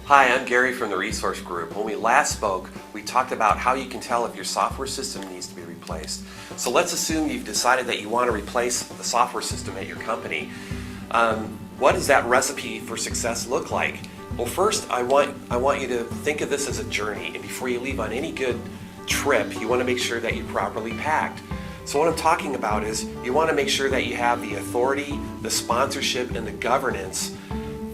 Hi, I'm Gary from the Resource Group. When we last spoke, we talked about how you can tell if your software system needs to be replaced. So let's assume you've decided that you want to replace the software system at your company. What does that recipe for success look like? Well, first, I want you to think of this as a journey, and before you leave on any good trip, you want to make sure that you're properly packed. So what I'm talking about is you want to make sure that you have the authority, the sponsorship, and the governance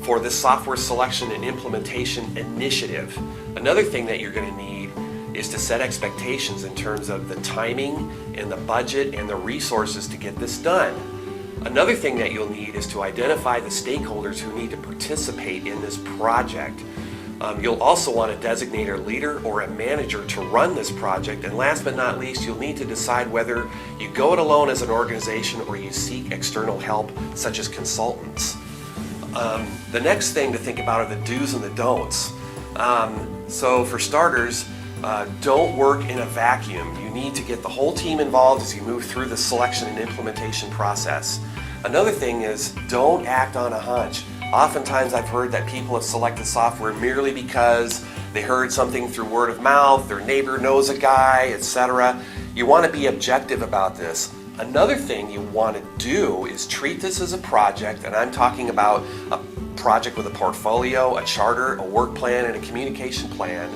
for this software selection and implementation initiative. Another thing that you're going to need is to set expectations in terms of the timing and the budget and the resources to get this done. Another thing that you'll need is to identify the stakeholders who need to participate in this project. You'll also want to designate a leader or a manager to run this project, and last but not least, you'll need to decide whether you go it alone as an organization or you seek external help such as consultants. The next thing to think about are the do's and the don'ts. So for starters, don't work in a vacuum. You need to get the whole team involved as you move through the selection and implementation process. Another thing is don't act on a hunch. Oftentimes I've heard that people have selected software merely because they heard something through word of mouth, their neighbor knows a guy, etc. You want to be objective about this. Another thing you want to do is treat this as a project, and I'm talking about a project with a portfolio, a charter, a work plan, and a communication plan.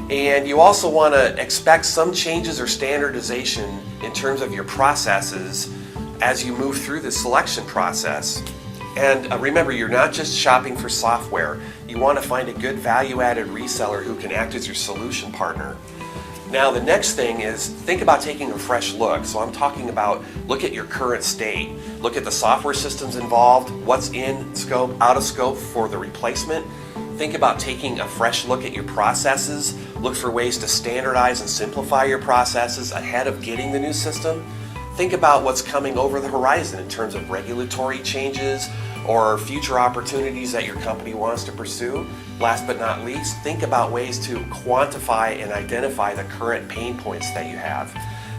And you also want to expect some changes or standardization in terms of your processes as you move through the selection process. And remember, you're not just shopping for software. You want to find a good value-added reseller who can act as your solution partner. Now the next thing is think about taking a fresh look. So I'm talking about look at your current state. Look at the software systems involved, what's in scope, out of scope for the replacement. Think about taking a fresh look at your processes. Look for ways to standardize and simplify your processes ahead of getting the new system. Think about what's coming over the horizon in terms of regulatory changes or future opportunities that your company wants to pursue. Last but not least, think about ways to quantify and identify the current pain points that you have.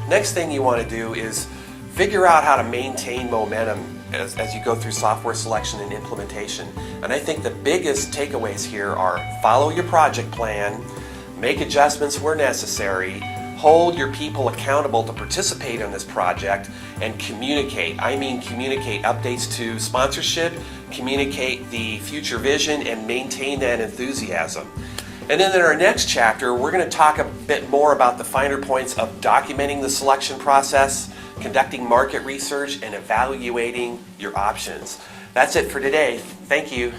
Next thing you want to do is figure out how to maintain momentum as you go through software selection and implementation. And I think the biggest takeaways here are follow your project plan, make adjustments where necessary, hold your people accountable to participate in this project, and communicate. I mean communicate updates to sponsorship, communicate the future vision, and maintain that enthusiasm. And then in our next chapter, we're going to talk a bit more about the finer points of documenting the selection process, conducting market research, and evaluating your options. That's it for today. Thank you.